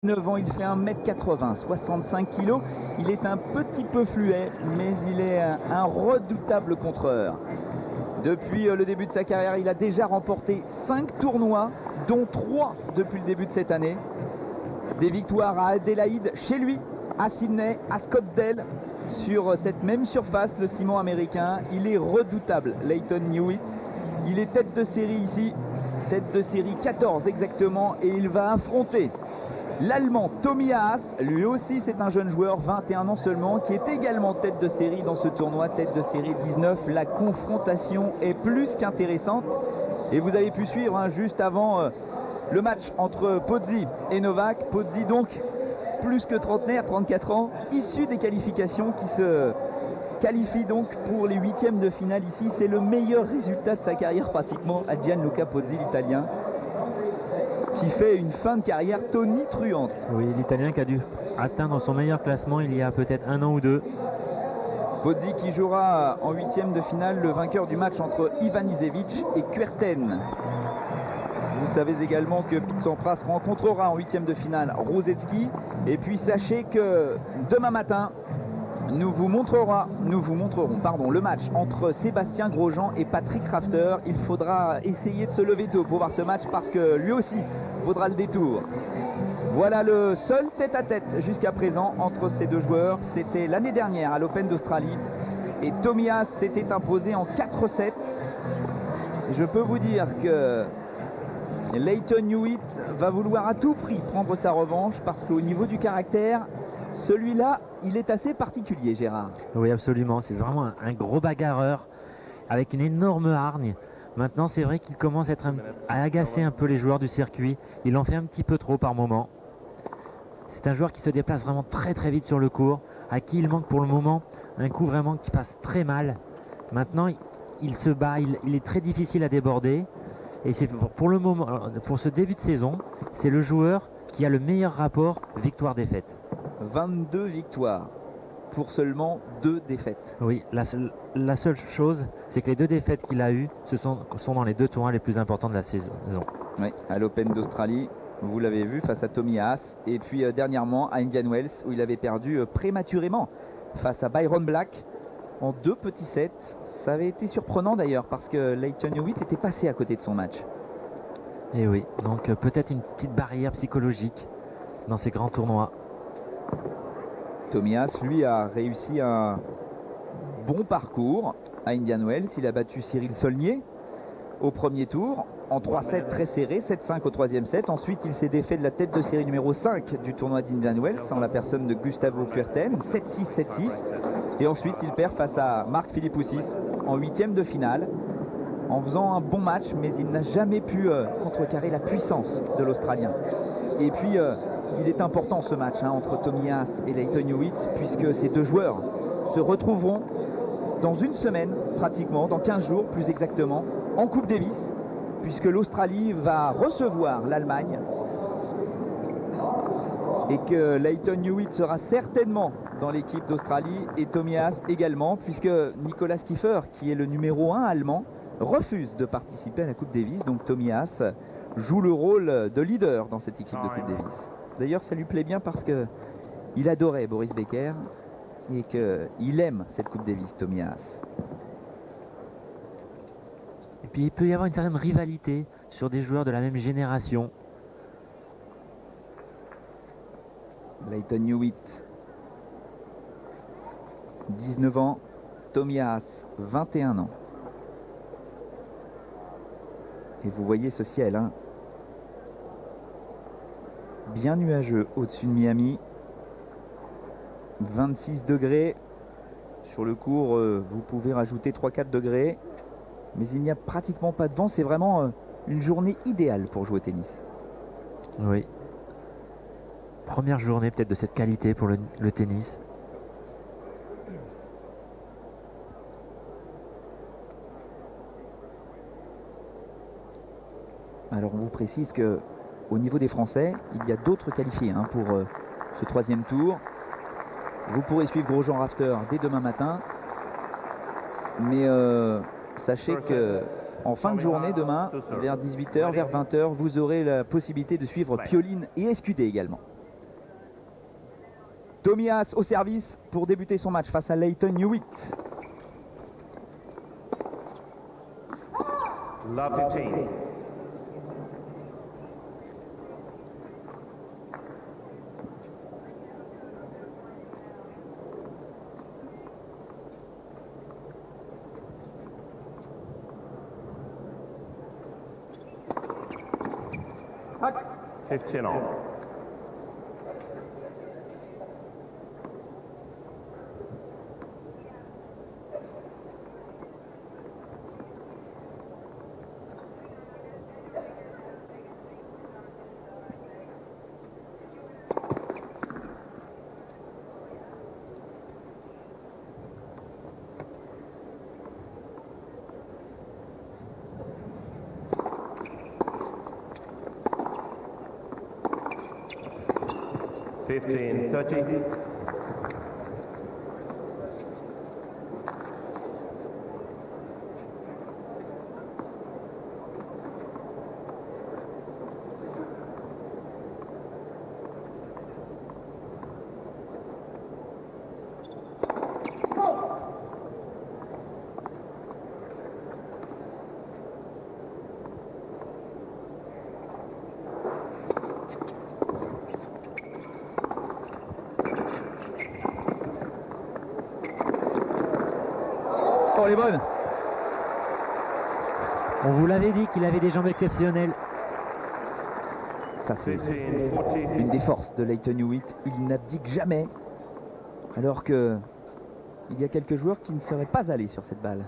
9 ans, il fait 1m80, 65 kg. Il est un petit peu fluet, mais il est un redoutable contreur. Depuis le début de sa carrière, il a déjà remporté 5 tournois, dont 3 depuis le début de cette année. Des victoires à Adélaïde, chez lui, à Sydney, à Scottsdale, sur cette même surface, le ciment américain. Il est redoutable, Lleyton Hewitt. Il est tête de série ici, tête de série 14 exactement, et il va affronter l'Allemand Tommy Haas. Lui aussi c'est un jeune joueur, 21 ans seulement, qui est également tête de série dans ce tournoi, tête de série 19. La confrontation est plus qu'intéressante. Et vous avez pu suivre juste avant le match entre Pozzi et Novak. Pozzi donc plus que trentenaire, 34 ans, issu des qualifications, qui se qualifie donc pour les huitièmes de finale ici. C'est le meilleur résultat de sa carrière pratiquement à Gianluca Pozzi, l'Italien, qui fait une fin de carrière tonitruante. Oui, l'Italien qui a dû atteindre son meilleur classement il y a peut-être un an ou deux. Pozzi qui jouera en huitième de finale le vainqueur du match entre Ivanisevic et Kuerten. Vous savez également que Pete Sampras rencontrera en huitième de finale Rosecki. Et puis sachez que demain matin, nous vous montrerons le match entre Sébastien Grosjean et Patrick Rafter. Il faudra essayer de se lever tôt pour voir ce match parce que lui aussi vaudra le détour. Voilà le seul tête-à-tête jusqu'à présent entre ces deux joueurs. C'était l'année dernière à l'Open d'Australie et Tommy Haas s'était imposé en 4-7. Je peux vous dire que Lleyton Hewitt va vouloir à tout prix prendre sa revanche parce qu'au niveau du caractère, celui-là, il est assez particulier, Gérard. Oui, absolument. C'est vraiment un gros bagarreur avec une énorme hargne. Maintenant, c'est vrai qu'il commence à agacer un peu les joueurs du circuit. Il en fait un petit peu trop par moment. C'est un joueur qui se déplace vraiment très très vite sur le court, à qui il manque pour le moment un coup vraiment qui passe très mal. Maintenant, il se bat, il est très difficile à déborder. Et c'est pour le moment, pour ce début de saison, c'est le joueur qui a le meilleur rapport victoire-défaite. 22 victoires pour seulement 2 défaites. Oui, la seule chose, c'est que les 2 défaites qu'il a eues sont dans les 2 tournois les plus importants de la saison. Oui, à l'Open d'Australie, vous l'avez vu, face à Tommy Haas. Et puis dernièrement à Indian Wells, où il avait perdu prématurément face à Byron Black en 2 petits sets. Ça avait été surprenant d'ailleurs parce que Lleyton Hewitt était passé à côté de son match. Et oui, donc peut-être une petite barrière psychologique dans ces grands tournois. Tommy Haas, lui, a réussi un bon parcours à Indian Wells. Il a battu Cyril Saulnier au premier tour en 3-7 très serré, 7-5 au troisième set. Ensuite, il s'est défait de la tête de série numéro 5 du tournoi d'Indian Wells en la personne de Gustavo Kuerten, 7-6, 7-6. Et ensuite, il perd face à Mark Philippoussis en huitième de finale en faisant un bon match, mais il n'a jamais pu contrecarrer la puissance de l'Australien. Et puis, il est important ce match entre Tommy Haas et Lleyton Hewitt, puisque ces deux joueurs se retrouveront dans une semaine, pratiquement, dans 15 jours plus exactement, en Coupe Davis, puisque l'Australie va recevoir l'Allemagne et que Lleyton Hewitt sera certainement dans l'équipe d'Australie et Tommy Haas également, puisque Nicolas Kiefer, qui est le numéro 1 allemand, refuse de participer à la Coupe Davis. Donc Tommy Haas joue le rôle de leader dans cette équipe de Coupe Davis. D'ailleurs, ça lui plaît bien parce qu'il adorait Boris Becker et qu'il aime cette Coupe Davis, Tommy Haas. Et puis il peut y avoir une certaine rivalité sur des joueurs de la même génération. Lleyton Hewitt, 19 ans, Tommy Haas, 21 ans. Et vous voyez ce ciel, bien nuageux au-dessus de Miami. 26 degrés. Sur le court, vous pouvez rajouter 3-4 degrés. Mais il n'y a pratiquement pas de vent. C'est vraiment une journée idéale pour jouer au tennis. Oui. Première journée peut-être de cette qualité pour le tennis. Alors on vous précise que au niveau des Français, il y a d'autres qualifiés pour ce troisième tour. Vous pourrez suivre Grosjean Rafter dès demain matin. Mais sachez que en fin de journée demain, vers 18 h, vers 20 h, vous aurez la possibilité de suivre Pioline et Escudé également. Tomias au service pour débuter son match face à Lleyton Hewitt. Love 15. Hut. 15 all. Fifteen, 30. Oh, elle est bonne. On vous l'avait dit qu'il avait des jambes exceptionnelles. Ça, c'est 15, 14. une des forces de Lleyton Hewitt. Il n'abdique jamais, alors que il y a quelques joueurs qui ne seraient pas allés sur cette balle.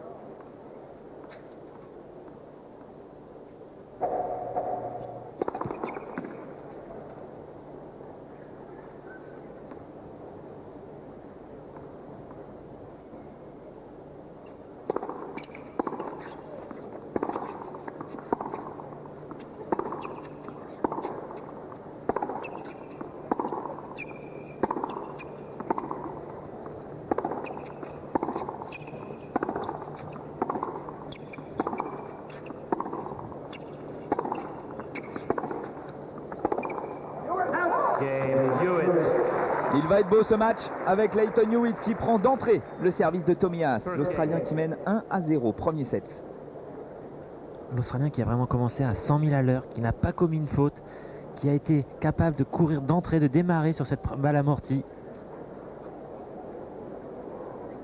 Game Hewitt. Il va être beau ce match avec Lleyton Hewitt qui prend d'entrée le service de Tomias, l'Australien qui mène 1-0, premier set. L'Australien qui a vraiment commencé à 100 000 à l'heure, qui n'a pas commis une faute, qui a été capable de courir d'entrée, de démarrer sur cette balle amortie.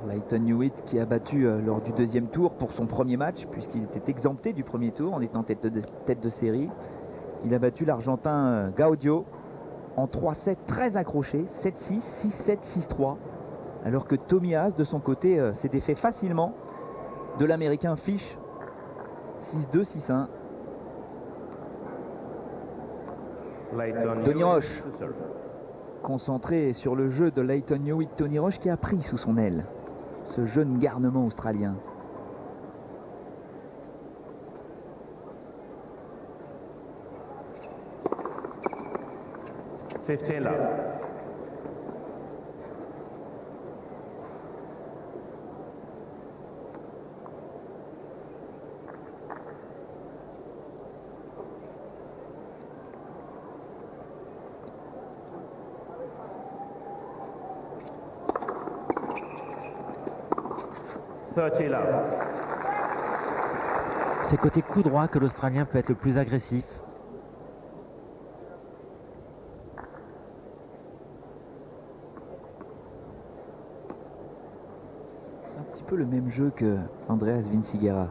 Lleyton Hewitt qui a battu lors du deuxième tour pour son premier match, puisqu'il était exempté du premier tour en étant tête de série. Il a battu l'Argentin Gaudio en 3-7 très accrochés, 7-6, 6-7, 6-3. Alors que Tomias, de son côté, s'est défait facilement de l'Américain Fish, 6-2, 6-1. Lleyton Tony Hewitt Roche. to serve. Concentré sur le jeu de Lleyton Hewitt, Tony Roche qui a pris sous son aile ce jeune garnement australien. Fifteen love. Thirty love. C'est côté coup droit que l'Australien peut être le plus agressif. Un petit peu le même jeu que Andreas Vinciguerra.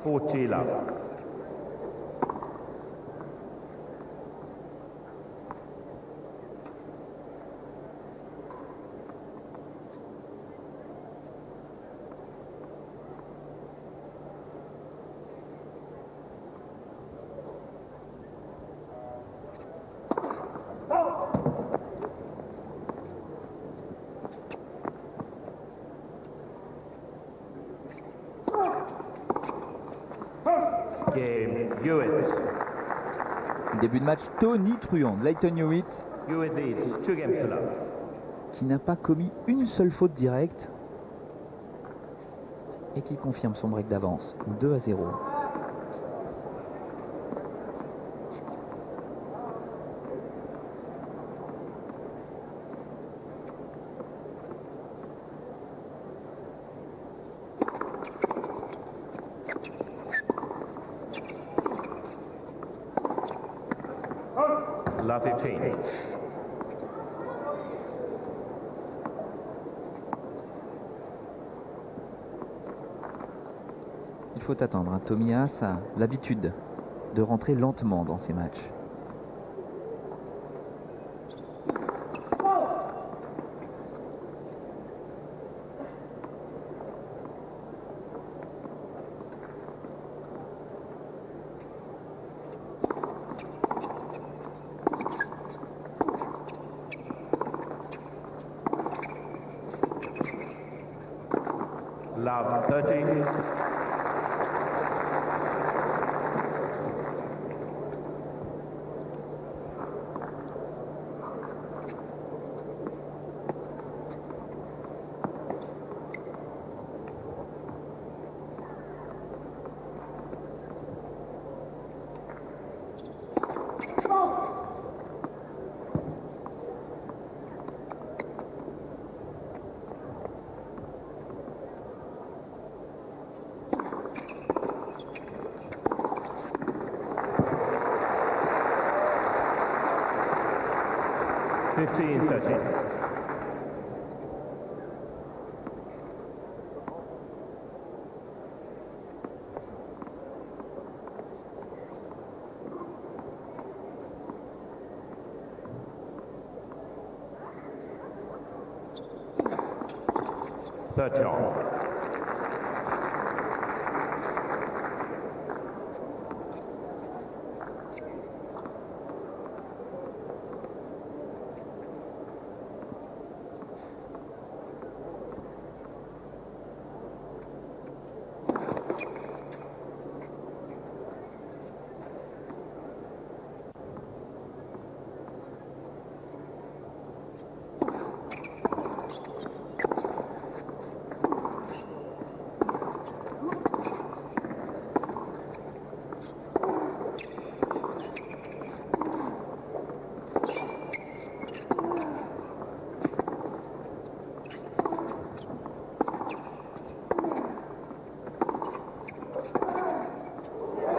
Forty love. Game Hewitt. Début de match tonitruant de Lleyton Hewitt Hewitt leads 2 games to love. qui n'a pas commis une seule faute directe. et qui confirme son break d'avance, 2-0. Love 15. Il faut attendre, hein. Tomias a l'habitude de rentrer lentement dans ces matchs. Love 30. Fifteen, 13. Third shot.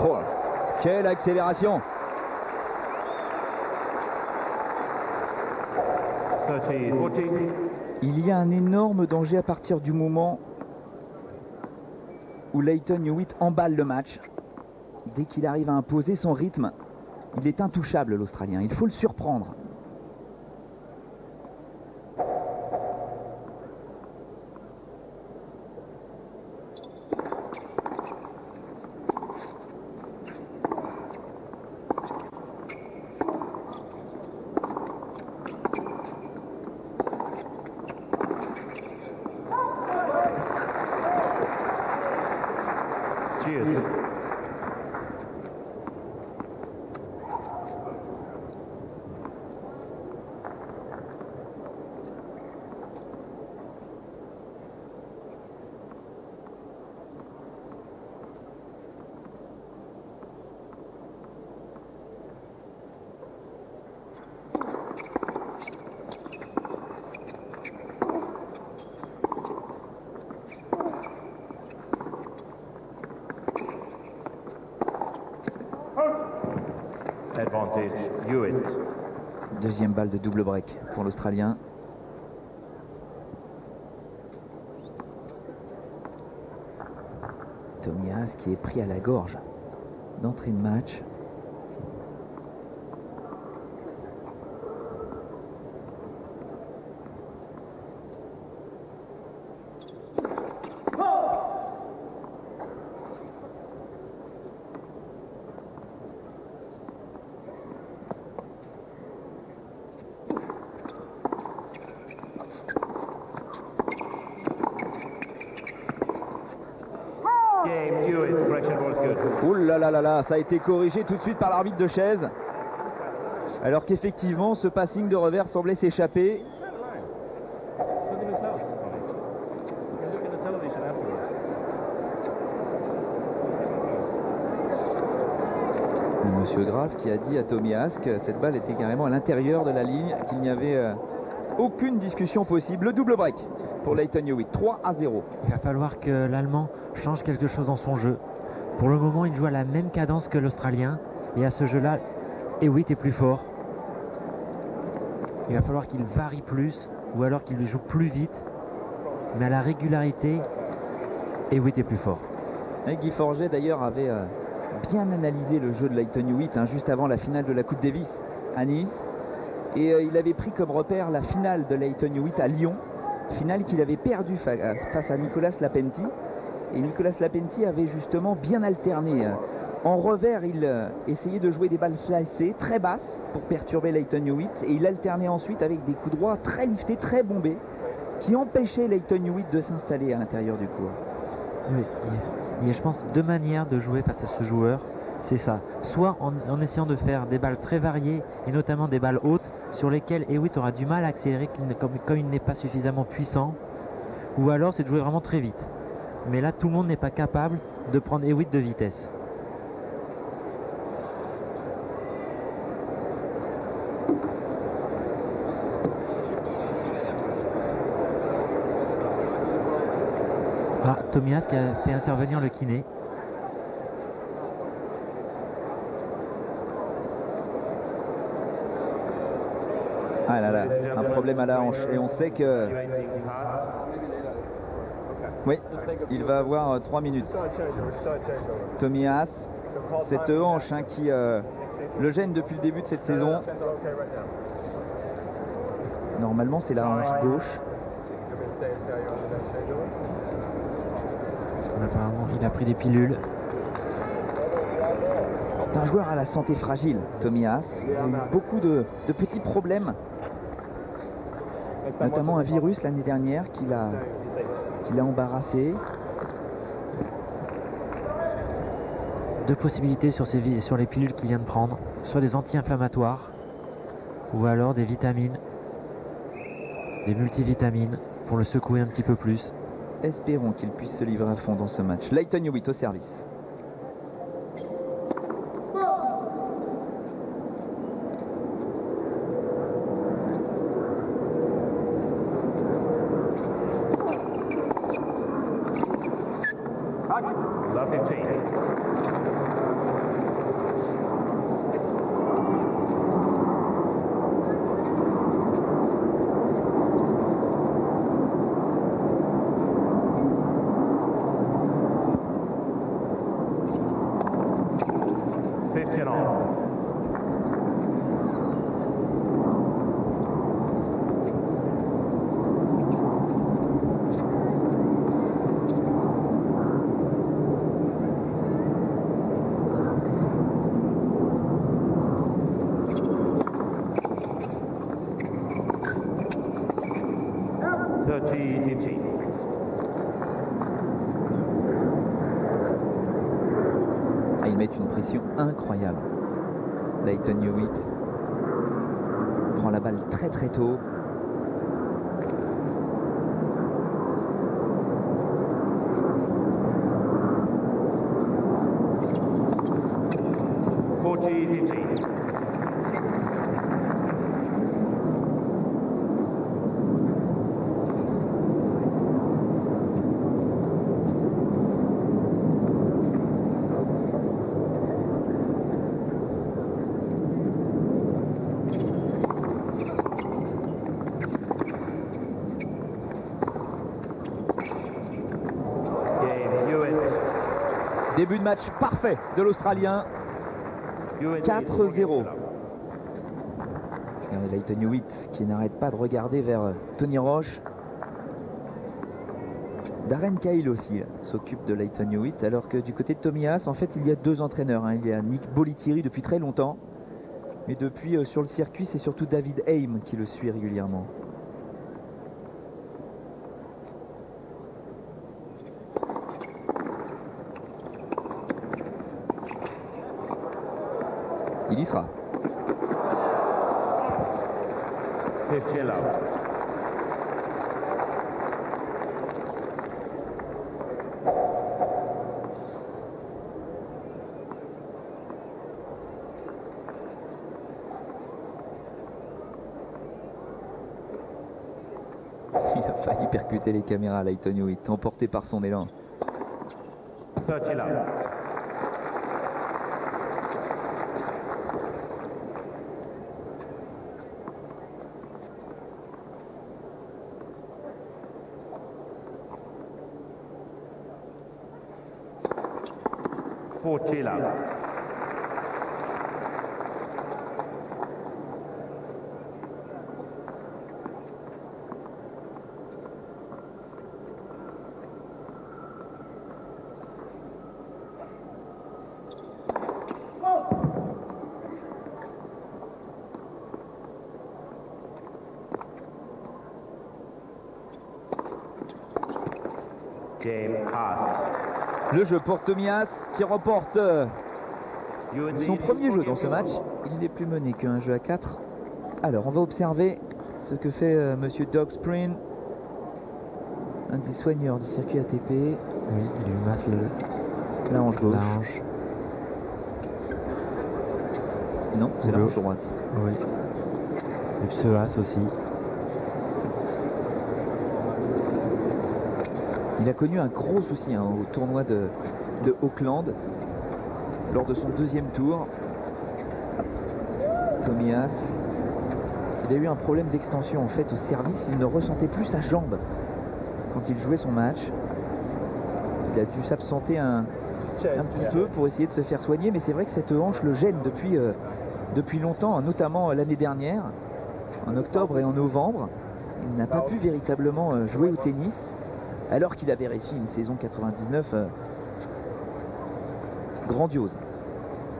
Oh, quelle accélération! 30, 14. Il y a un énorme danger à partir du moment où Lleyton Hewitt emballe le match. Dès qu'il arrive à imposer son rythme, il est intouchable, l'Australien. Il faut le surprendre. Cheers. Advantage, Hewitt. Deuxième balle de double break pour l'Australien. Tomias qui est pris à la gorge d'entrée de match. Game, Hewitt. Correction ball is good. Ouh là là là là, ça a été corrigé tout de suite par l'arbitre de chaise. Alors qu'effectivement, ce passing de revers semblait s'échapper. Monsieur Graf qui a dit à Tommy Haas que cette balle était carrément à l'intérieur de la ligne, qu'il n'y avait aucune discussion possible. Le double break pour Lleyton Hewitt, 3-0. Il va falloir que l'Allemand change quelque chose dans son jeu. Pour le moment, il joue à la même cadence que l'Australien. Et à ce jeu-là, Hewitt est plus fort. Il va falloir qu'il varie plus, ou alors qu'il joue plus vite. Mais à la régularité, Hewitt est plus fort. Et Guy Forget d'ailleurs avait bien analysé le jeu de Lleyton Hewitt juste avant la finale de la Coupe Davis à Nice. Et il avait pris comme repère la finale de Lleyton Hewitt à Lyon, finale qu'il avait perdue face à Nicolas Lapenti. Et Nicolas Lapenti avait justement bien alterné. En revers, il essayait de jouer des balles slicées, très basses, pour perturber Lleyton Hewitt. Et il alternait ensuite avec des coups droits très liftés, très bombés, qui empêchaient Lleyton Hewitt de s'installer à l'intérieur du court. Oui, il y a, je pense, deux manières de jouer face à ce joueur. C'est ça. Soit en essayant de faire des balles très variées, et notamment des balles hautes, sur lesquelles Hewitt aura du mal à accélérer comme il n'est pas suffisamment puissant. Ou alors, c'est de jouer vraiment très vite. Mais là, tout le monde n'est pas capable de prendre Hewitt de vitesse. Ah, Tommy Haas qui a fait intervenir le kiné. Ah là là, un problème à la hanche. Et on sait que... Oui, il va avoir 3 minutes. Tommy Haas, cette hanche qui le gêne depuis le début de cette saison. Normalement, c'est la hanche gauche. Apparemment, il a pris des pilules. Un joueur à la santé fragile, Tommy Haas. Il a eu beaucoup de petits problèmes, notamment un virus l'année dernière qui l'a embarrassé. Deux possibilités sur les pilules qu'il vient de prendre, soit des anti-inflammatoires ou alors des vitamines, des multivitamines pour le secouer un petit peu plus. Espérons qu'il puisse se livrer à fond dans ce match. Lleyton Hewitt au service. Love 15. Ils mettent une pression incroyable. Lleyton Hewitt prend la balle très très tôt. Début de match parfait de l'Australien. 4-0. Regardez Lleyton Hewitt qui n'arrête pas de regarder vers Tony Roche. Darren Cahill aussi s'occupe de Lleyton Hewitt, alors que du côté de Tommy Haas, en fait, il y a deux entraîneurs. Il y a Nick Bollettieri depuis très longtemps. Mais depuis, sur le circuit, c'est surtout David Haim qui le suit régulièrement. Il y sera. 50 love. Failli percuter les caméras, Lleyton Hewitt, emporté par son élan. 30 love. Forty love. Game pass. Le jeu pour Tomias qui remporte son premier jeu dans ce match. Il n'est plus mené qu'un jeu à 4. Alors on va observer ce que fait monsieur Doug Spreen, un des soigneurs du circuit ATP. Oui, il lui masse La hanche gauche. la hanche. Non, c'est la Le- hanche droite. Oui. Le psoas aussi. Il a connu un gros souci au tournoi de Auckland lors de son deuxième tour. Tomias, il a eu un problème d'extension en fait au service. Il ne ressentait plus sa jambe quand il jouait son match. Il a dû s'absenter un petit peu pour essayer de se faire soigner, mais c'est vrai que cette hanche le gêne depuis longtemps, notamment l'année dernière, en octobre et en novembre. Il n'a pas pu véritablement jouer au tennis, alors qu'il avait réussi une saison 99 grandiose.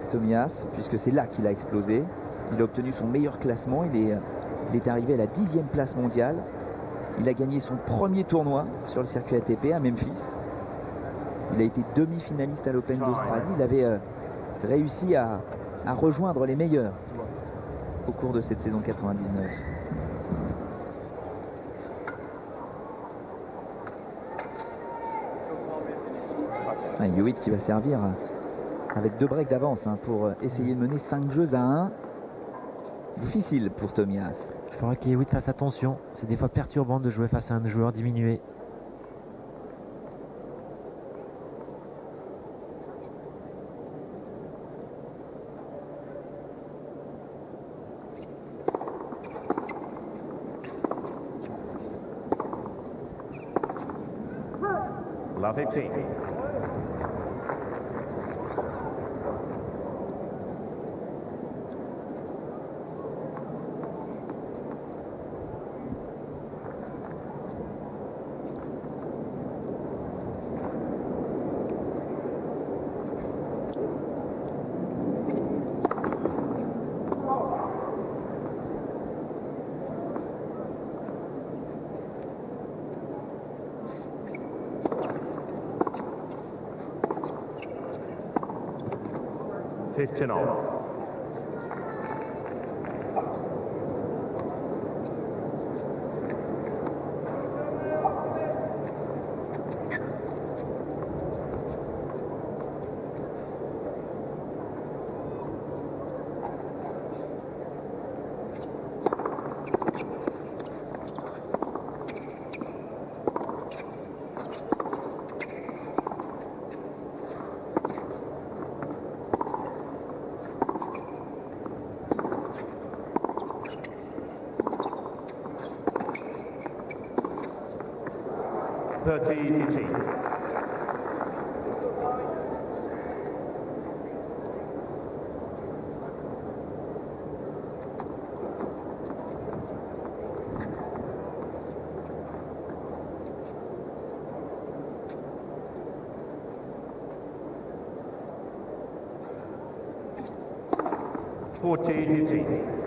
Tomias, puisque c'est là qu'il a explosé. Il a obtenu son meilleur classement, il est arrivé à la 10e place mondiale. Il a gagné son premier tournoi sur le circuit ATP à Memphis. Il a été demi-finaliste à l'Open d'Australie. Il avait réussi à rejoindre les meilleurs au cours de cette saison 99. Hewitt qui va servir avec 2 breaks d'avance pour essayer de mener 5 jeux à 1. Difficile pour Tomias. Il faudra qu'Hewitt fasse attention. C'est des fois perturbant de jouer face à un joueur diminué. Love 15. Fifteen all. Thirty 15. Forty 15.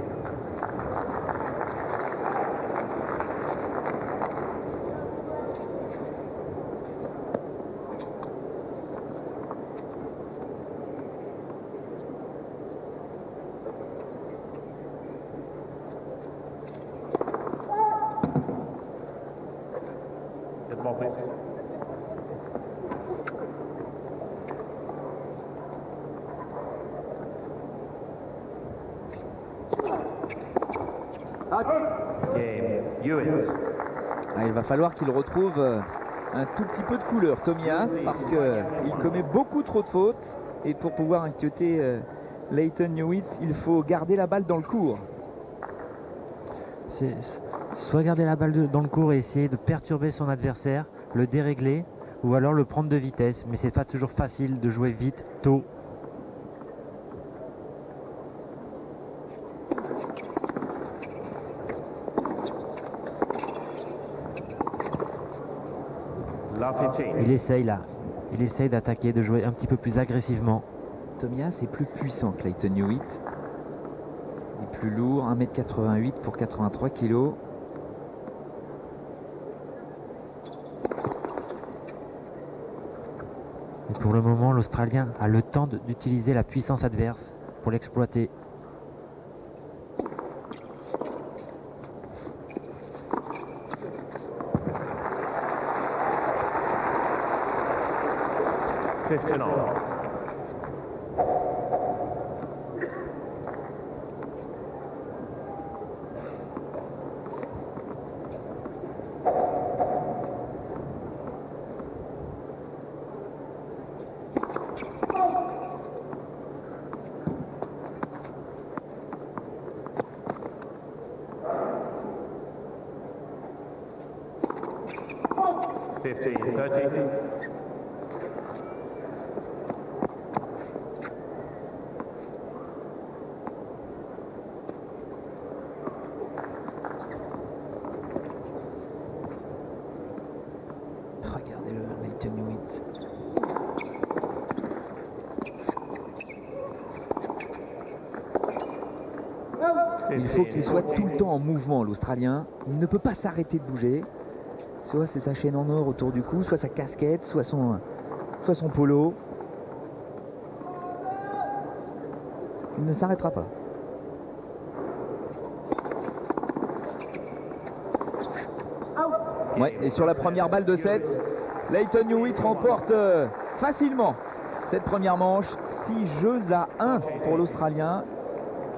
Get the ball, please. Game, Hewitt. il va falloir qu'il retrouve un tout petit peu de couleur, Tomias, parce qu'il commet beaucoup trop de fautes. Et pour pouvoir inquiéter Lleyton Hewitt, il faut garder la balle dans le court. C'est soit garder la balle dans le court et essayer de perturber son adversaire, le dérégler, ou alors le prendre de vitesse. Mais c'est pas toujours facile de jouer vite, tôt. Il essaye là. Il essaye d'attaquer, de jouer un petit peu plus agressivement. Tomias est plus puissant que Lleyton Hewitt. Il est plus lourd, 1m88 pour 83 kg. Et pour le moment, l'Australien a le temps d'utiliser la puissance adverse pour l'exploiter. Regardez-le, Lleyton Hewitt. Il faut qu'il soit tout le temps en mouvement, l'Australien. Il ne peut pas s'arrêter de bouger. Soit c'est sa chaîne en or autour du cou, soit sa casquette, soit son polo. Il ne s'arrêtera pas. Ouais, et sur la première balle de 7, Lleyton Hewitt remporte facilement cette première manche. 6 jeux à 1 pour l'Australien.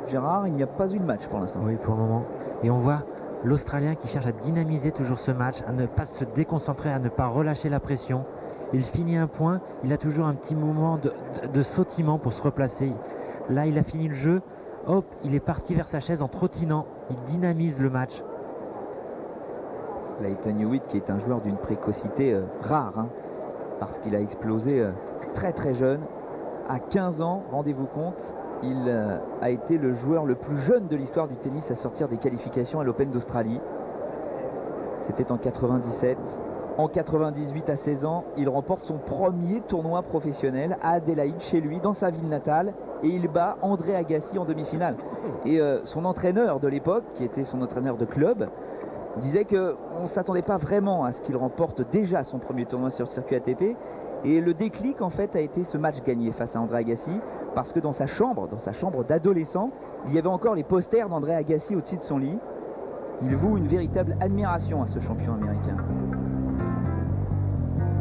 Gérard, il n'y a pas eu de match pour l'instant. Oui, pour le moment. Et on voit l'Australien qui cherche à dynamiser toujours ce match, à ne pas se déconcentrer, à ne pas relâcher la pression. Il finit un point, il a toujours un petit moment de sautillement pour se replacer. Là, il a fini le jeu, hop, il est parti vers sa chaise en trottinant. Il dynamise le match. Lleyton Hewitt qui est un joueur d'une précocité rare, hein, parce qu'il a explosé très très jeune. À 15 ans, rendez-vous compte, il a été le joueur le plus jeune de l'histoire du tennis à sortir des qualifications à l'Open d'Australie. C'était en 97. En 98, à 16 ans, il remporte son premier tournoi professionnel à Adélaïde, chez lui, dans sa ville natale, et il bat André Agassi en demi-finale. Et son entraîneur de l'époque, qui était son entraîneur de club, disait qu'on ne s'attendait pas vraiment à ce qu'il remporte déjà son premier tournoi sur le circuit ATP. Et le déclic, en fait, a été ce match gagné face à André Agassi, parce que dans sa chambre d'adolescent, il y avait encore les posters d'André Agassi au-dessus de son lit. Il voue une véritable admiration à ce champion américain.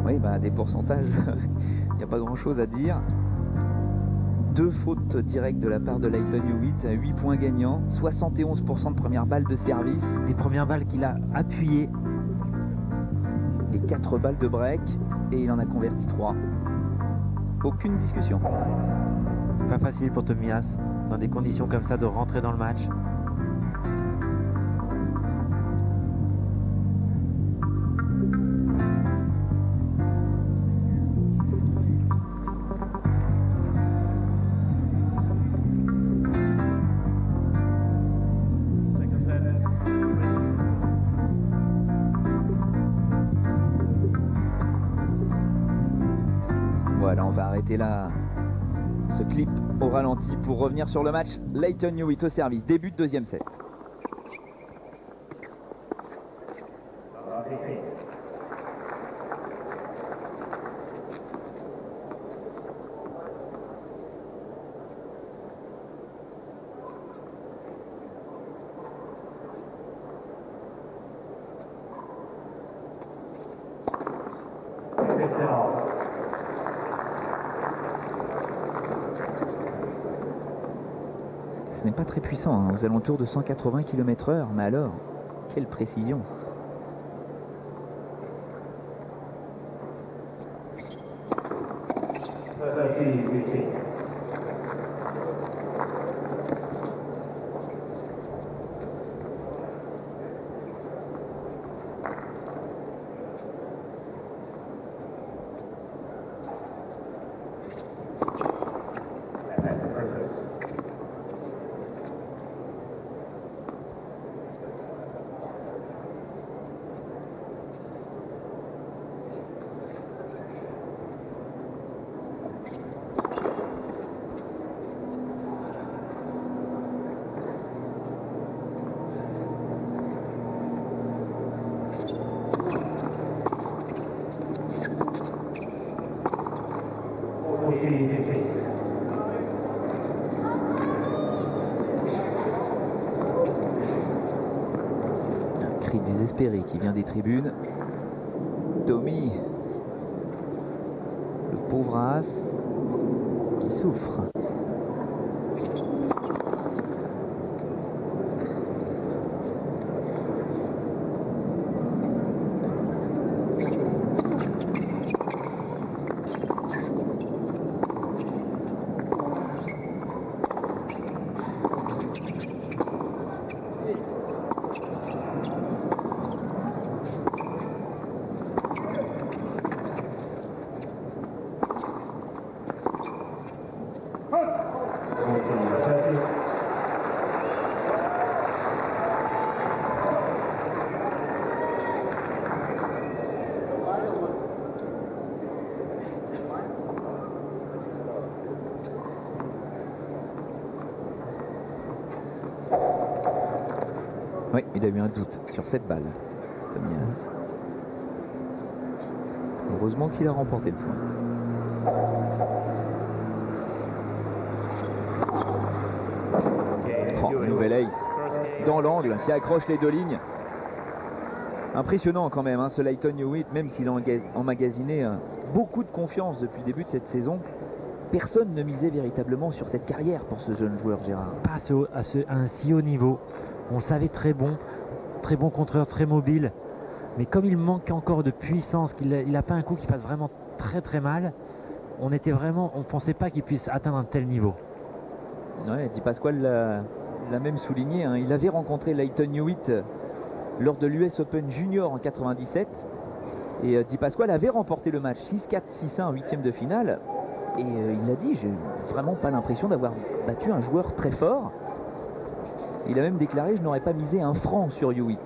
Oui, bah, des pourcentages, il n'y a pas grand-chose à dire. 2 fautes directes de la part de Lleyton Hewitt, 8 points gagnants, 71% de premières balles de service. Des premières balles qu'il a appuyées. Et 4 balles de break, et il en a converti 3. Aucune discussion. Pas facile pour Tomias, dans des conditions comme ça, de rentrer dans le match. Voilà, on va arrêter là ce clip au ralenti pour revenir sur le match. Lleyton Hewitt au service, début de deuxième set. Ce n'est pas très puissant, hein, aux alentours de 180 km/h, mais alors, quelle précision! 30-15. Un cri désespéré qui vient des tribunes. Tommy, le pauvre As, qui souffre. Oui, il a eu un doute sur cette balle, Tommy Haas. Heureusement qu'il a remporté le point. Oh, nouvelle ace dans l'angle qui accroche les deux lignes. Impressionnant quand même, hein, ce Lleyton Hewitt, même s'il a emmagasiné beaucoup de confiance depuis le début de cette saison. Personne ne misait véritablement sur cette carrière pour ce jeune joueur, Gérard. Pas à un si haut niveau. On savait très bon contreur, très mobile. Mais comme il manque encore de puissance, qu'il n'a pas un coup qui fasse vraiment très très mal, on pensait pas qu'il puisse atteindre un tel niveau. Ouais, Di Pasquale l'a même souligné, hein. Il avait rencontré Lleyton Hewitt lors de l'US Open Junior en 97. Et Di Pasquale avait remporté le match 6-4, 6-1 en huitième de finale. Et il a dit, j'ai vraiment pas l'impression d'avoir battu un joueur très fort. Il a même déclaré, je n'aurais pas misé un franc sur Hewitt.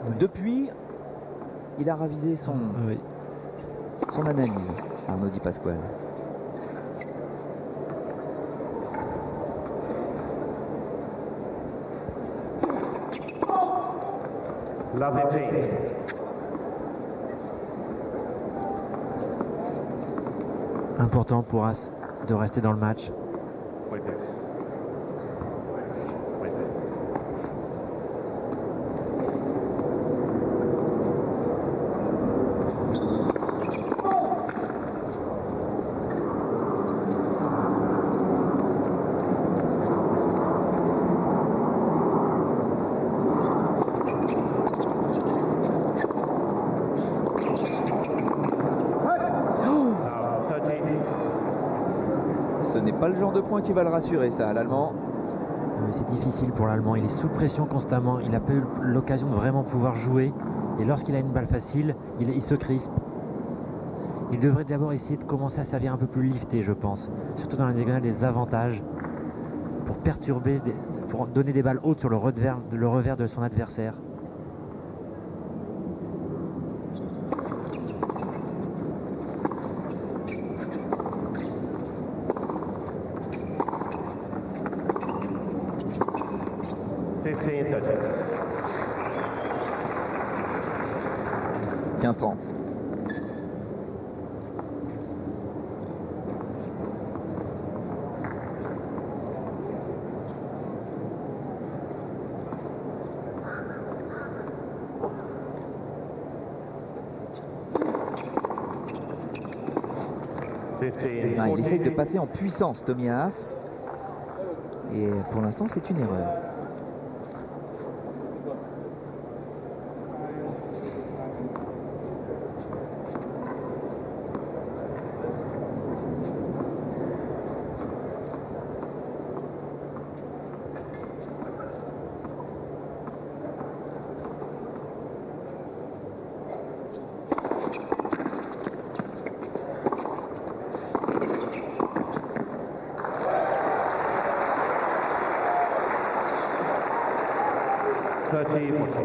Oui. Depuis, il a ravisé son analyse, Arnaud Di Pasquale. Love 18. Important pour As de rester dans le match. Witness. Ce n'est pas le genre de point qui va le rassurer, ça, l'Allemand. C'est difficile pour l'Allemand, il est sous pression constamment, il n'a pas eu l'occasion de vraiment pouvoir jouer. Et lorsqu'il a une balle facile, il se crispe. Il devrait d'abord essayer de commencer à servir un peu plus lifté, je pense. Surtout dans la diagonale des avantages. Pour perturber, pour donner des balles hautes sur le revers de son adversaire. « 15-30. Il essaye de passer en puissance, Tommy Haas. Et pour l'instant, c'est une erreur. 30-14.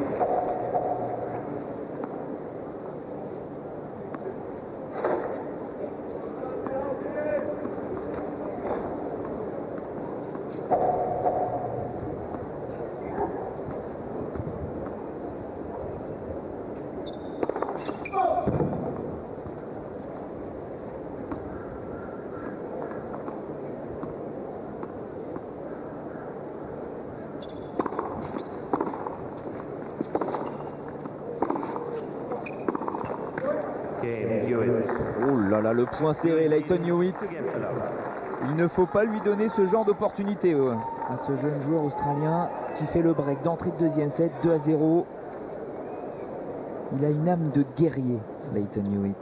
Game Hewitt. Oh là là, le point serré, Lleyton Hewitt. Against the love. Il ne faut pas lui donner ce genre d'opportunité à ce jeune joueur australien qui fait le break d'entrée de deuxième set, 2-0. Il a une âme de guerrier, Lleyton Hewitt.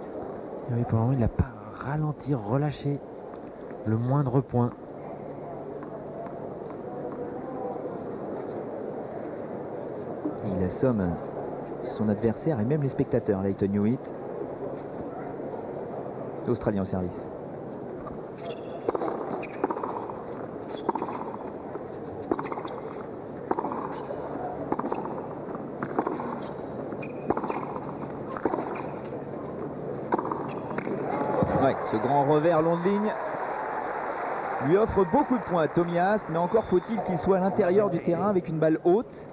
Et oui, pour le moment, il n'a pas ralenti, relâché le moindre point. Et il assomme son adversaire et même les spectateurs, Lleyton Hewitt. Australien au service. Ouais, ce grand revers long de ligne lui offre beaucoup de points à Tomias, mais encore faut-il qu'il soit à l'intérieur du terrain avec une balle haute.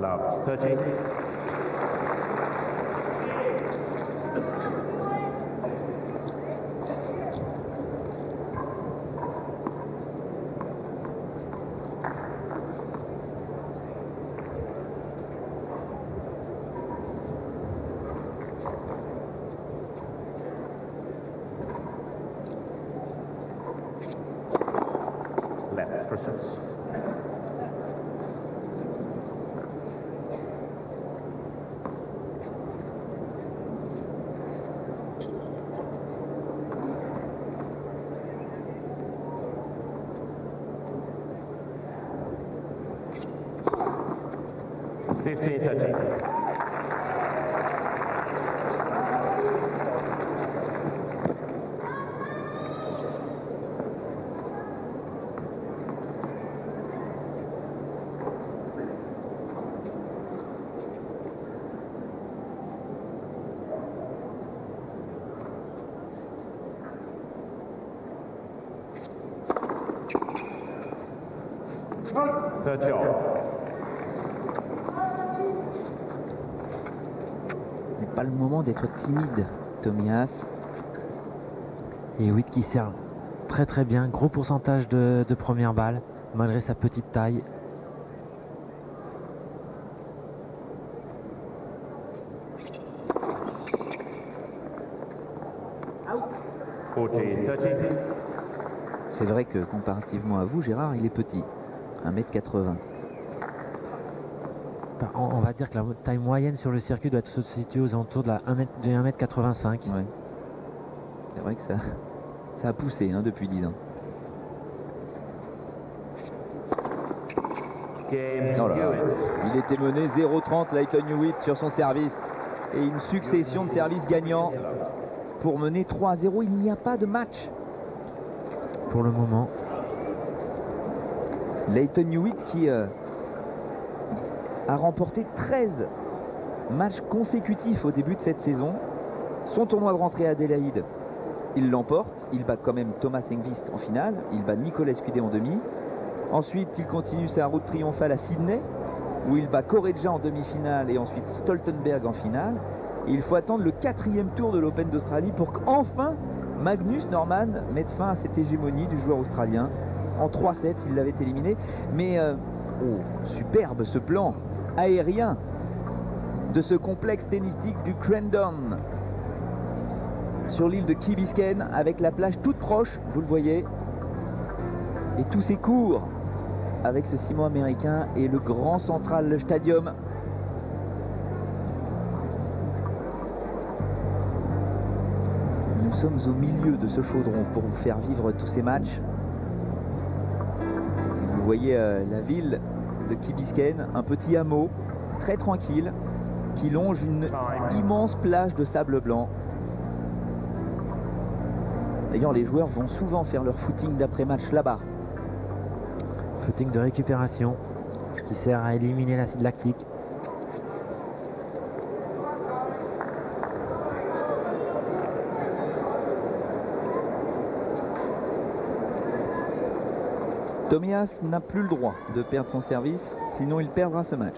Love 30. Left for 6. $15-13. Third job. Ce n'est pas le moment d'être timide, Tomias. Et Hewitt qui sert très très bien, gros pourcentage de première balle, malgré sa petite taille. C'est vrai que comparativement à vous, Gérard, il est petit, 1m80. On va dire que la taille moyenne sur le circuit doit se situer aux alentours de 1m85. Ouais. C'est vrai que ça a poussé depuis 10 ans. Game Oh là là. Hewitt. Il était mené 0-30, Lleyton Hewitt sur son service. Et une succession de services gagnants pour mener 3-0. Il n'y a pas de match. Pour le moment, Lleyton Hewitt qui a remporté 13 matchs consécutifs au début de cette saison. Son tournoi de rentrée à Adélaïde, il l'emporte. Il bat quand même Thomas Enqvist en finale. Il bat Nicolas Cudé en demi. Ensuite, il continue sa route triomphale à Sydney, où il bat Correggia en demi-finale et ensuite Stoltenberg en finale. Et il faut attendre le 4e tour de l'Open d'Australie pour qu'enfin Magnus Norman mette fin à cette hégémonie du joueur australien. En 3-7, il l'avait éliminé. Mais superbe ce plan aérien de ce complexe tennistique du Crandon sur l'île de Key Biscayne, avec la plage toute proche, vous le voyez, et tous ces cours avec ce ciment américain et le grand Central Stadium. Nous sommes au milieu de ce chaudron pour vous faire vivre tous ces matchs. Et vous voyez voyez la ville de Key Biscayne, un petit hameau très tranquille qui longe une immense plage de sable blanc. D'ailleurs, les joueurs vont souvent faire leur footing d'après-match là-bas. Footing de récupération qui sert à éliminer l'acide lactique. Tomias n'a plus le droit de perdre son service, sinon il perdra ce match.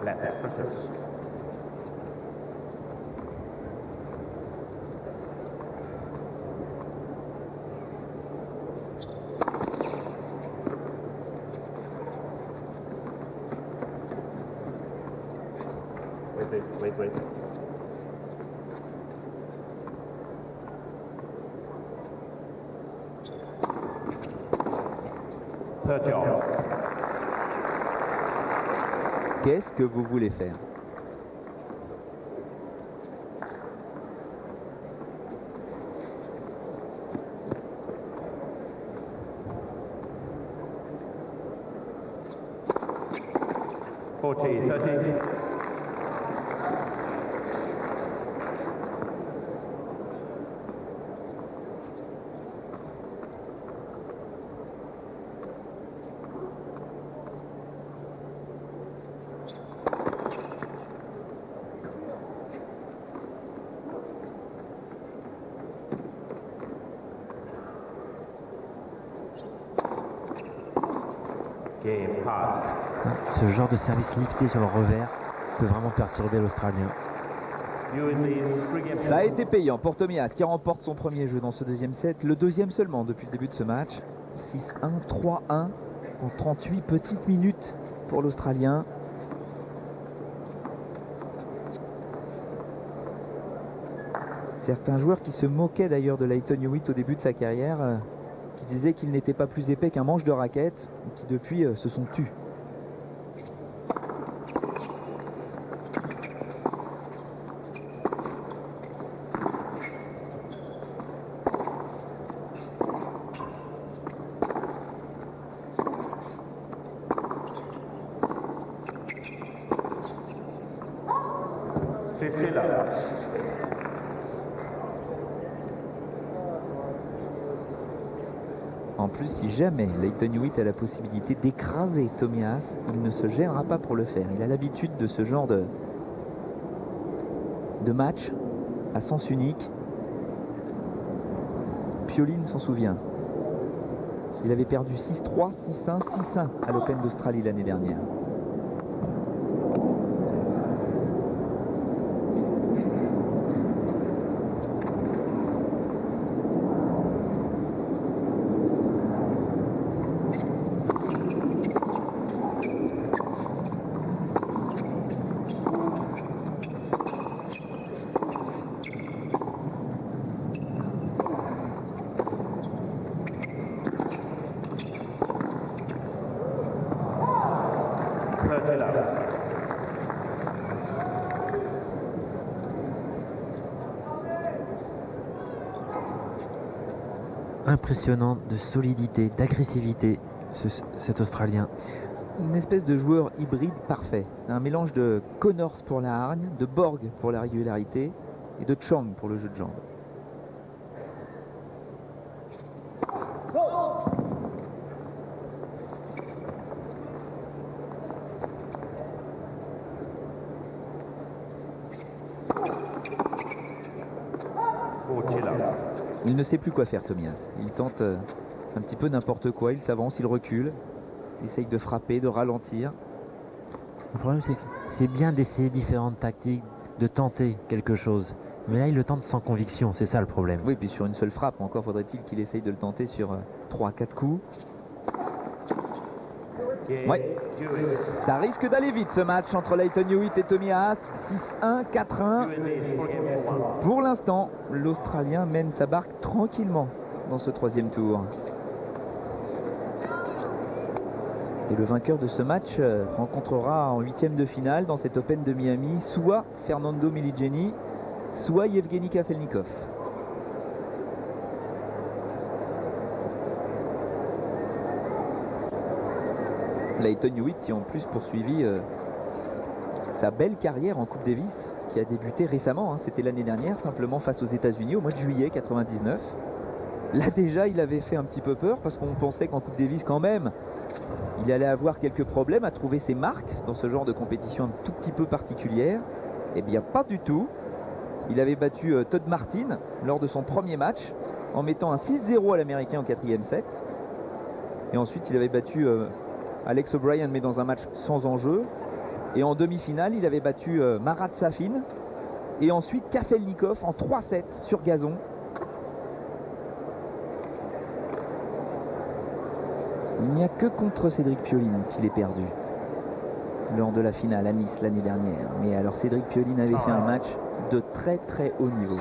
Left for 6. Wait. Third job. Qu'est-ce que vous voulez faire? Thirty. Game pass. Ce genre de service lifté sur le revers peut vraiment perturber l'Australien. Ça a été payant pour Tomias qui remporte son premier jeu dans ce deuxième set, le deuxième seulement depuis le début de ce match. 6-1, 3-1 en 38 petites minutes pour l'Australien. Certains joueurs qui se moquaient d'ailleurs de Lleyton Hewitt au début de sa carrière, qui disaient qu'il n'était pas plus épais qu'un manche de raquette, et qui depuis se sont tus. En plus, si jamais Lleyton Hewitt a la possibilité d'écraser Tomias, il ne se gênera pas pour le faire. Il a l'habitude de ce genre de match à sens unique. Pioline s'en souvient. Il avait perdu 6-3, 6-1, 6-1 à l'Open d'Australie l'année dernière. Impressionnant de solidité, d'agressivité, cet Australien. Une espèce de joueur hybride parfait. C'est un mélange de Connors pour la hargne, de Borg pour la régularité et de Chang pour le jeu de jambes. Fortilla. Il ne sait plus quoi faire, Tomias. Il tente un petit peu n'importe quoi. Il s'avance, il recule. Il essaye de frapper, de ralentir. Le problème, c'est que c'est bien d'essayer différentes tactiques, de tenter quelque chose. Mais là, il le tente sans conviction, c'est ça le problème. Oui, puis sur une seule frappe. Encore faudrait-il qu'il essaye de le tenter sur 3-4 coups. Ouais. Ça risque d'aller vite ce match entre Lleyton Hewitt et Tommy Haas. 6-1, 4-1. Pour l'instant, l'Australien mène sa barque tranquillement dans ce troisième tour. Et le vainqueur de ce match rencontrera en huitième de finale dans cet Open de Miami soit Fernando Meligeni, soit Yevgeny Kafelnikov. Lleyton Hewitt qui en plus poursuivi sa belle carrière en Coupe Davis qui a débuté récemment, hein, c'était l'année dernière simplement face aux États-Unis au mois de juillet 99. Là déjà il avait fait un petit peu peur parce qu'on pensait qu'en Coupe Davis quand même il allait avoir quelques problèmes à trouver ses marques dans ce genre de compétition un tout petit peu particulière. Eh bien pas du tout. Il avait battu Todd Martin lors de son premier match en mettant un 6-0 à l'américain au quatrième set. Et ensuite il avait battu Alex O'Brien mais dans un match sans enjeu. Et en demi-finale il avait battu Marat Safin. Et ensuite Kafelnikov en 3-7 sur gazon. Il n'y a que contre Cédric Pioline qu'il est perdu lors de la finale à Nice l'année dernière. Mais alors Cédric Pioline avait fait un match de très très haut niveau.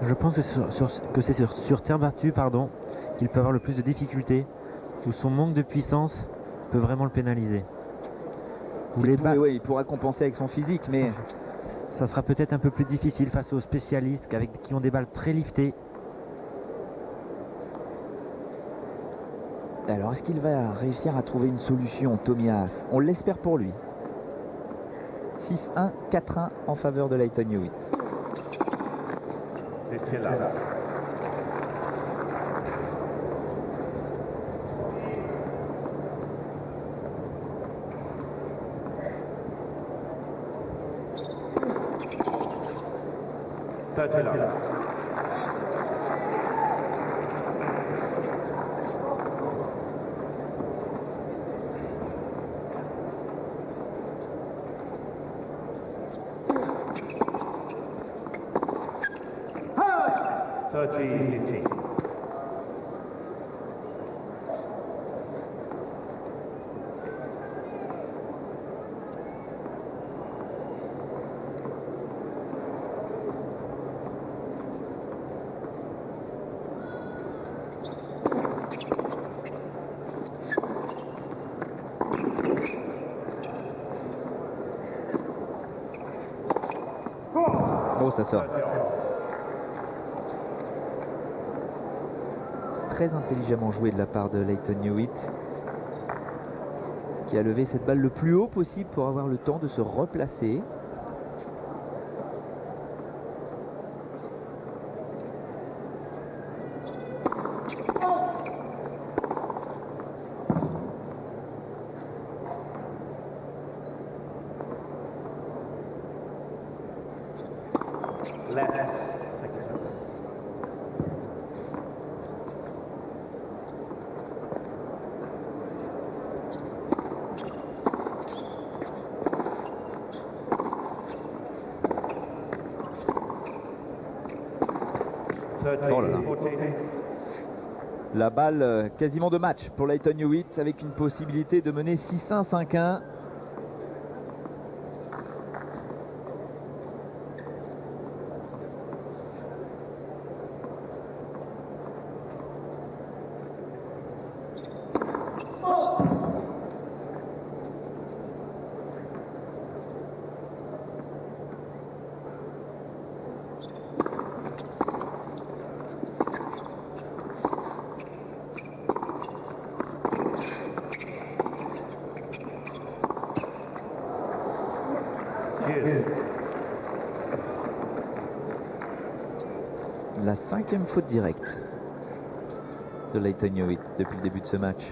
Je pense que c'est sur terre battue qu'il peut avoir le plus de difficultés, où son manque de puissance peut vraiment le pénaliser. Oui, il pourra compenser avec son physique, mais ça sera peut-être un peu plus difficile face aux spécialistes qui ont des balles très liftées. Alors, est-ce qu'il va réussir à trouver une solution, Tommy Haas? On l'espère pour lui. 6-1, 4-1 en faveur de Lleyton Hewitt. Oh, ça sort. Très intelligemment joué de la part de Lleyton Hewitt, qui a levé cette balle le plus haut possible pour avoir le temps de se replacer. Oh là là. La balle quasiment de match pour Lleyton Hewitt avec une possibilité de mener 6-1, 5-1. La cinquième faute directe de Lleyton Hewitt depuis le début de ce match.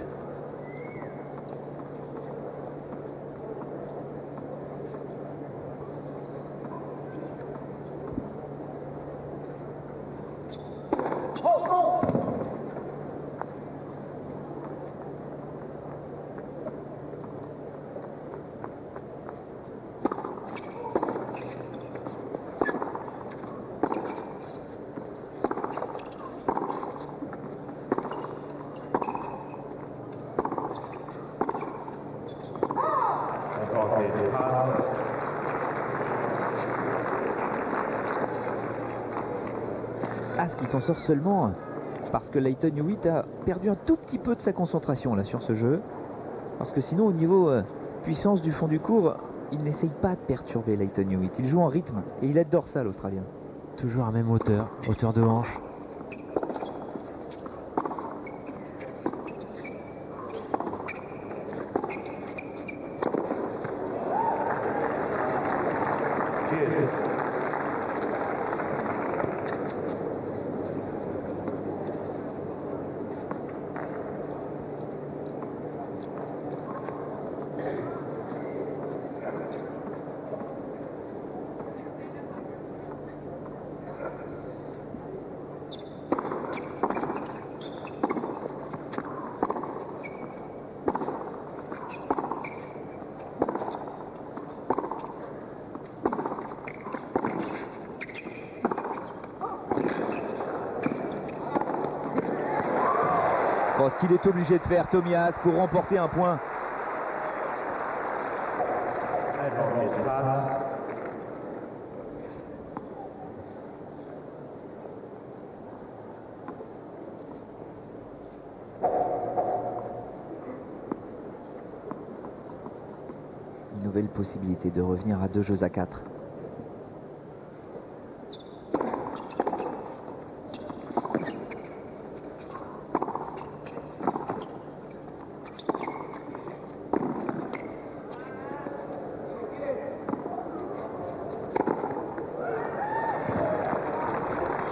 Haas qui s'en sort seulement parce que Lleyton Hewitt a perdu un tout petit peu de sa concentration là sur ce jeu. Parce que sinon, au niveau puissance du fond du cours, il n'essaye pas de perturber Lleyton Hewitt. Il joue en rythme et il adore ça, l'Australien. Toujours à même hauteur, hauteur de hanche. Cheers. Ce qu'il est obligé de faire, Tommy Haas, pour remporter un point. Advantage pass. Une nouvelle possibilité de revenir à 2-4.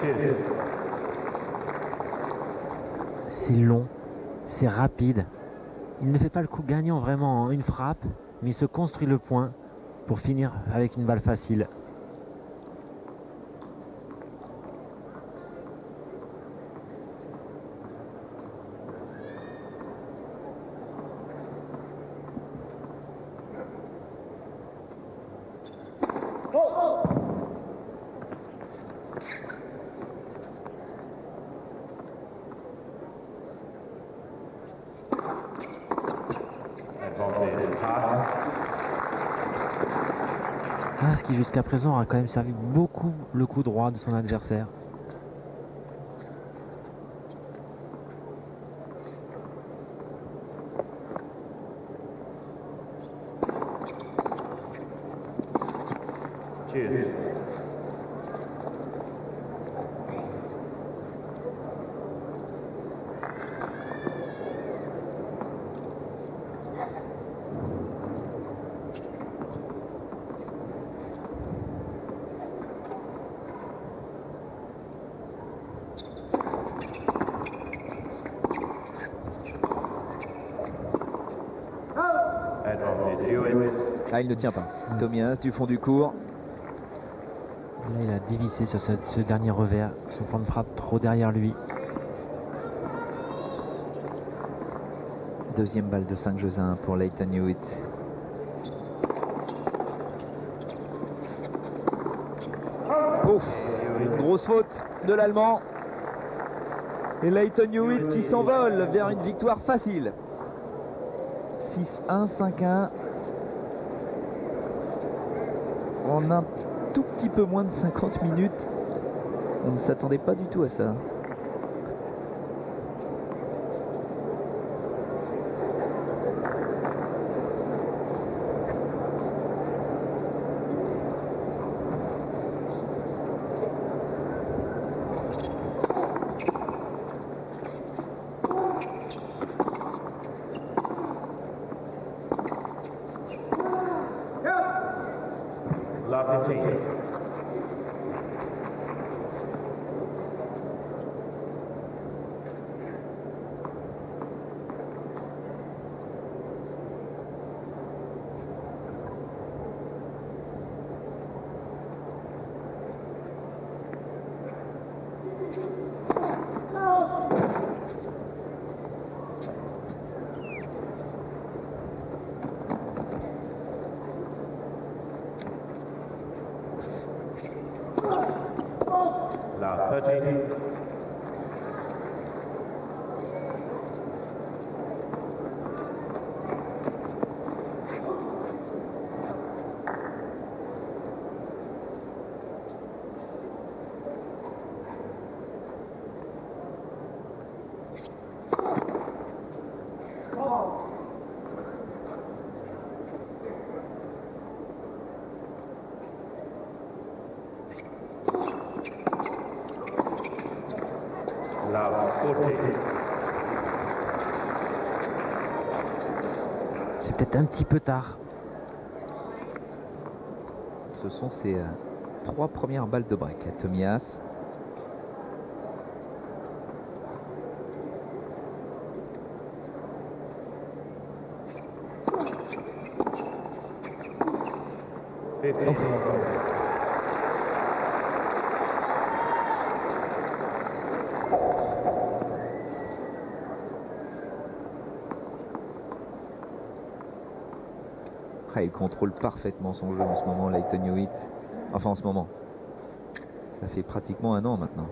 Cheers. C'est long, c'est rapide. Il ne fait pas le coup gagnant vraiment en une frappe, mais il se construit le point pour finir avec une balle facile. Advantage pass. Haas qui jusqu'à présent a quand même servi beaucoup le coup droit de son adversaire. Cheers. Advantage Hewitt. Ah, il ne tient pas. Tommy Haas du fond du court. Là, il a dévissé sur ce dernier revers. Son plan de frappe trop derrière lui. Deuxième balle de 5-1 pour Lleyton Hewitt. Ouf, une grosse faute de l'Allemand. Et Lleyton Hewitt qui s'envole vers une victoire facile. 6-1, 5-1. En un tout petit peu moins de 50 minutes. On ne s'attendait pas du tout à ça. Lafferty. Lafferty. love 40. C'est peut-être un petit peu tard. Ce sont ses 3 premières balles de break à Tomias. Il contrôle parfaitement son jeu en ce moment, Lleyton Hewitt. Enfin, en ce moment. Ça fait pratiquement un an maintenant.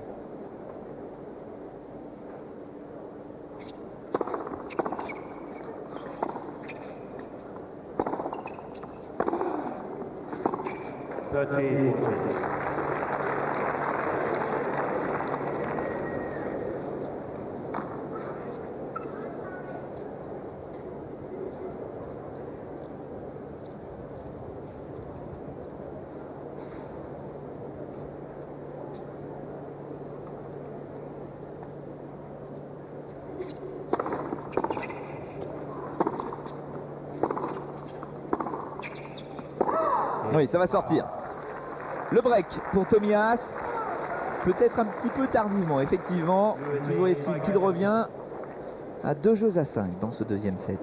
Oui, ça va sortir. Le break pour Tomias. Peut-être un petit peu tardivement, effectivement. Toujours est-il qu'il revient à 2-5 dans ce deuxième set.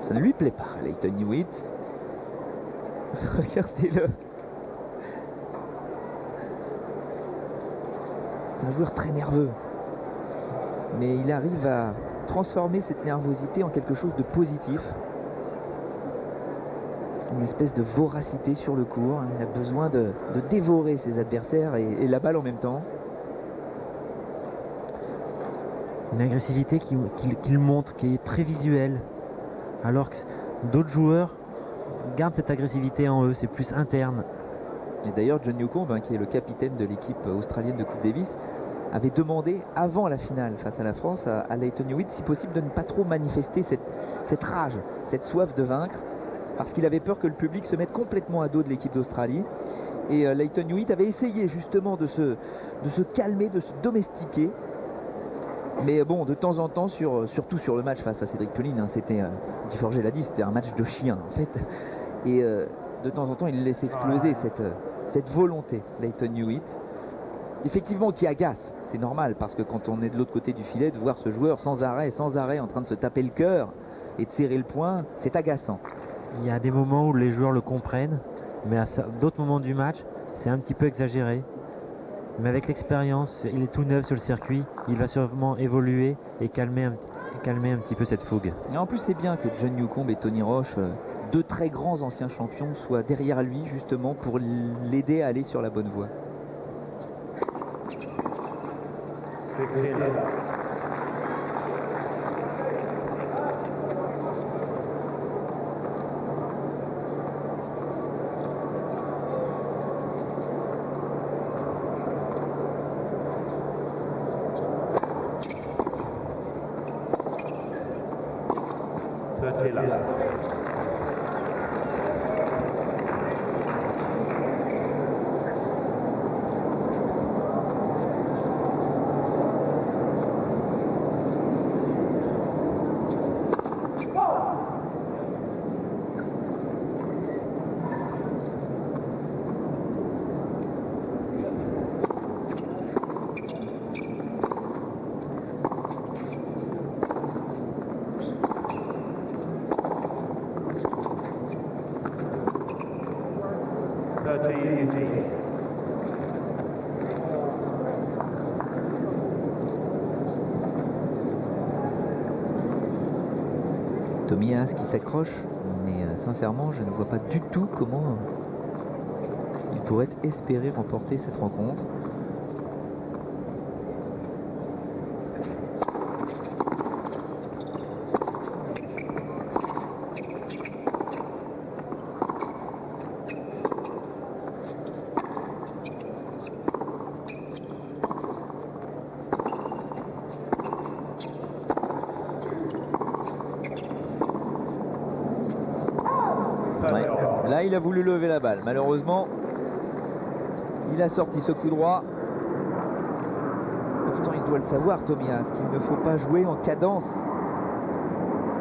Ça ne lui plaît pas, Lleyton Hewitt. Regardez-le. C'est un joueur très nerveux. Mais il arrive à transformer cette nervosité en quelque chose de positif. Une espèce de voracité sur le court. Il a besoin de dévorer ses adversaires et la balle en même temps. Une agressivité qu'il montre, qui est très visuelle. Alors que d'autres joueurs gardent cette agressivité en eux, c'est plus interne. Et d'ailleurs, John Newcombe, qui est le capitaine de l'équipe australienne de Coupe Davis, avait demandé avant la finale face à la France à Lleyton Hewitt si possible de ne pas trop manifester cette rage, cette soif de vaincre, parce qu'il avait peur que le public se mette complètement à dos de l'équipe d'Australie. Et Lleyton Hewitt avait essayé justement de se calmer, de se domestiquer. Mais bon, de temps en temps, surtout sur le match face à Cédric Pioline, c'était, Guy Forget l'a dit, c'était un match de chien en fait. Et de temps en temps, il laisse exploser cette volonté, Lleyton Hewitt. Effectivement, qui agace. C'est normal, parce que quand on est de l'autre côté du filet, de voir ce joueur sans arrêt en train de se taper le cœur et de serrer le poing, c'est agaçant. Il y a des moments où les joueurs le comprennent, mais à d'autres moments du match, c'est un petit peu exagéré. Mais avec l'expérience, il est tout neuf sur le circuit, il va sûrement évoluer et calmer un petit peu cette fougue. Et en plus, c'est bien que John Newcombe et Tony Roche, deux très grands anciens champions, soient derrière lui justement pour l'aider à aller sur la bonne voie. Tomias qui s'accroche, mais sincèrement, je ne vois pas du tout comment il pourrait espérer remporter cette rencontre. Là, il a voulu lever la balle. Malheureusement, il a sorti ce coup droit Pourtant, il doit le savoir, Tomias, qu'il ne faut pas jouer en cadence.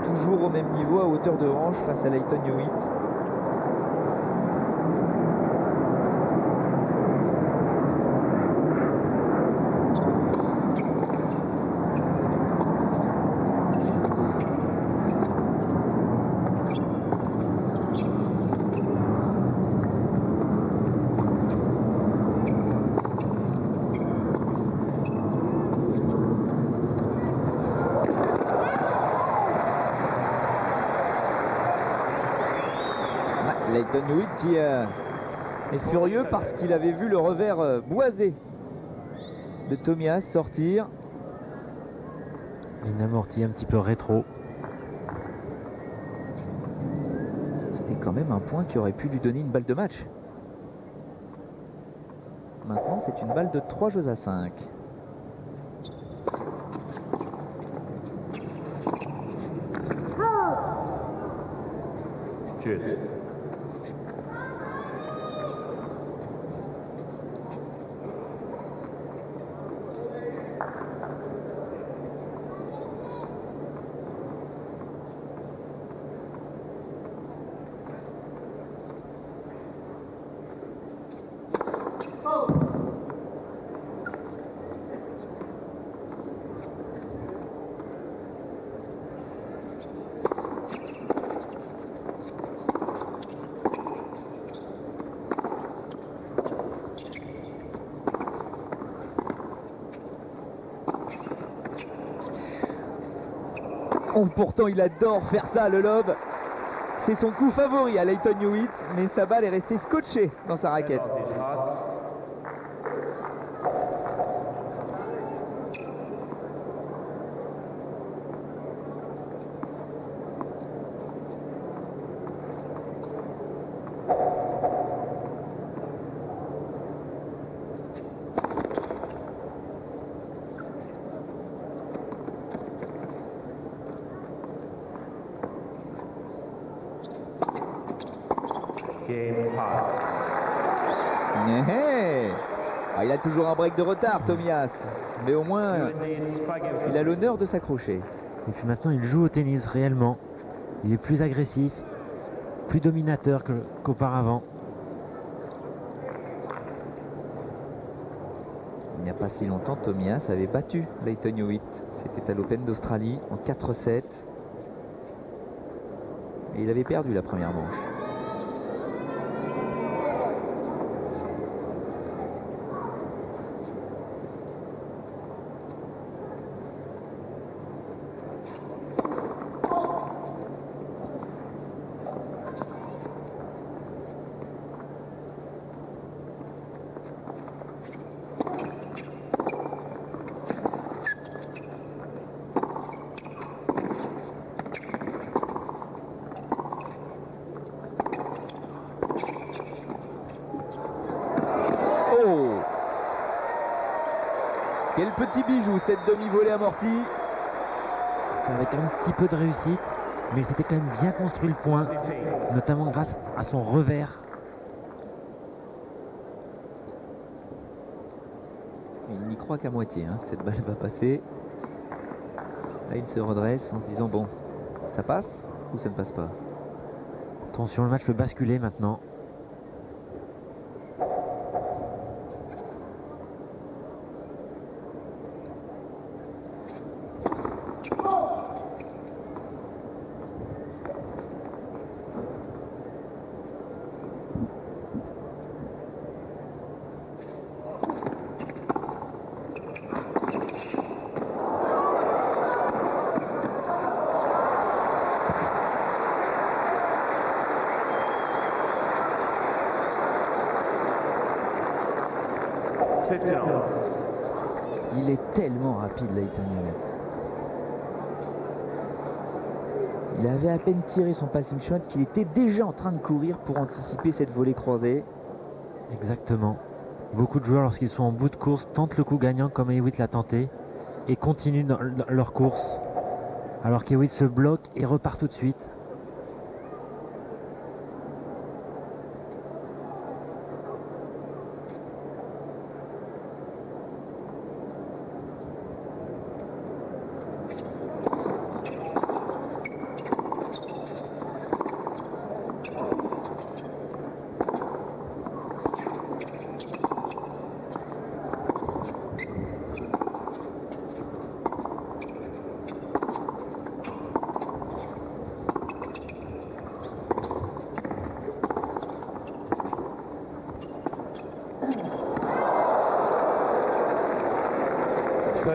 Toujours au même niveau, à hauteur de hanche, face à Lleyton Hewitt. Lleyton Hewitt qui est furieux parce qu'il avait vu le revers boisé de Tomias sortir. Une amortie un petit peu rétro. C'était quand même un point qui aurait pu lui donner une balle de match. Maintenant, c'est une balle de 3 jeux à 5. Cheers. Oh, pourtant, il adore faire ça, le lob. C'est son coup favori à Lleyton Hewitt, mais sa balle est restée scotchée dans sa raquette. Advantage pass. Game pass. Ah, il a toujours un break de retard, Tomias, mais au moins Hewitt needs 5 games to il a l'honneur de s'accrocher. Et puis maintenant, il joue au tennis réellement. Il est plus agressif, plus dominateur qu'auparavant. Il n'y a pas si longtemps, Tomias avait battu Lleyton Hewitt. C'était à l'Open d'Australie en 4-7. Et il avait perdu la première manche. Quel petit bijou cette demi-volée amortie. C'était avec un petit peu de réussite, mais il s'était quand même bien construit le point, notamment grâce à son revers. Il n'y croit qu'à moitié, hein. Cette balle va passer. Là, il se redresse en se disant, bon, ça passe ou ça ne passe pas? Attention, le match peut basculer maintenant. Il est tellement rapide, Lleyton Hewitt. Il avait à peine tiré son passing shot qu'il était déjà en train de courir pour anticiper cette volée croisée. Exactement. Beaucoup de joueurs, lorsqu'ils sont en bout de course, tentent le coup gagnant comme Hewitt l'a tenté et continuent dans leur course. Alors qu'Hewitt se bloque et repart tout de suite.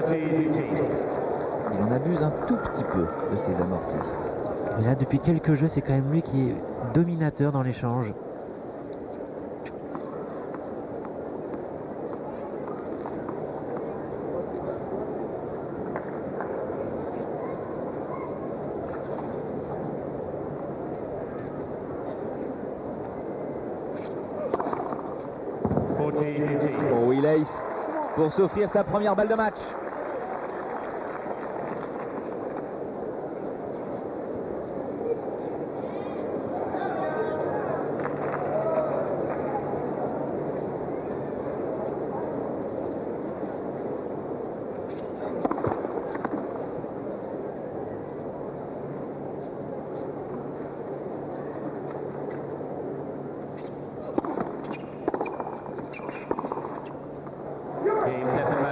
30-15. Il en abuse un tout petit peu de ses amortis. Mais là, depuis quelques jeux, c'est quand même lui qui est dominateur dans l'échange. Pour Will Ace, pour s'offrir sa première balle de match.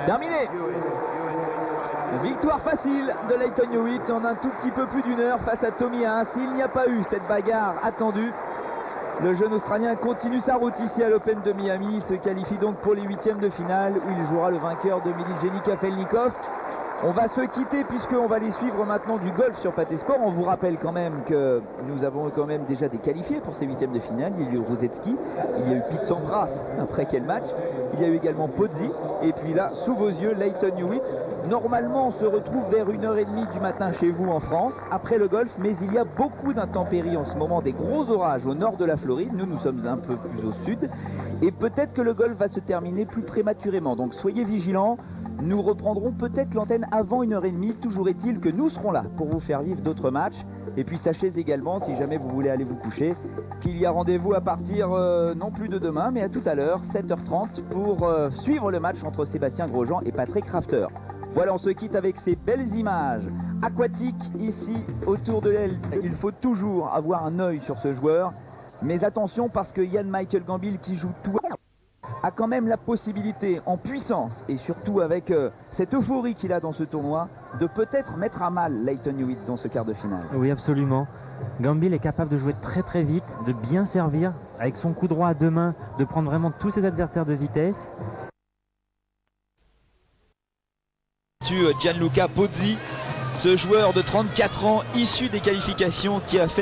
Terminé. Victoire facile de Lleyton Hewitt en un tout petit peu plus d'une heure face à Tommy Haas. S'il n'y a pas eu cette bagarre attendue, le jeune Australien continue sa route ici à l'Open de Miami. Il se qualifie donc pour les huitièmes de finale où il jouera le vainqueur de Milij Kafelnikov. On va se quitter puisqu'on va les suivre maintenant du golf sur Pathé Sport. On vous rappelle quand même que nous avons quand même déjà des qualifiés pour ces huitièmes de finale. Il y a eu Rosetsky, il y a eu Pete Sampras après quel match. Il y a eu également Pozzi. Et puis là, sous vos yeux, Lleyton Hewitt. Normalement, on se retrouve vers 1h30 du matin chez vous en France, après le golf. Mais il y a beaucoup d'intempéries en ce moment, des gros orages au nord de la Floride. Nous sommes un peu plus au sud. Et peut-être que le golf va se terminer plus prématurément. Donc soyez vigilants. Nous reprendrons peut-être l'antenne avant 1h30. Toujours est-il que nous serons là pour vous faire vivre d'autres matchs. Et puis sachez également, si jamais vous voulez aller vous coucher, qu'il y a rendez-vous à partir non plus de demain, mais à tout à l'heure, 7h30, pour suivre le match entre Sébastien Grosjean et Patrick Rafter. Voilà, on se quitte avec ces belles images aquatiques ici autour de l'aile. Il faut toujours avoir un œil sur ce joueur. Mais attention, parce que Jan Michael Gambill, qui joue tout, a quand même la possibilité en puissance et surtout avec cette euphorie qu'il a dans ce tournoi de peut-être mettre à mal Lleyton Hewitt dans ce quart de finale. Oui, absolument. Gambill est capable de jouer très très vite, de bien servir avec son coup droit à deux mains, de prendre vraiment tous ses adversaires de vitesse. Gianluca Pozzi, ce joueur de 34 ans issu des qualifications qui a fait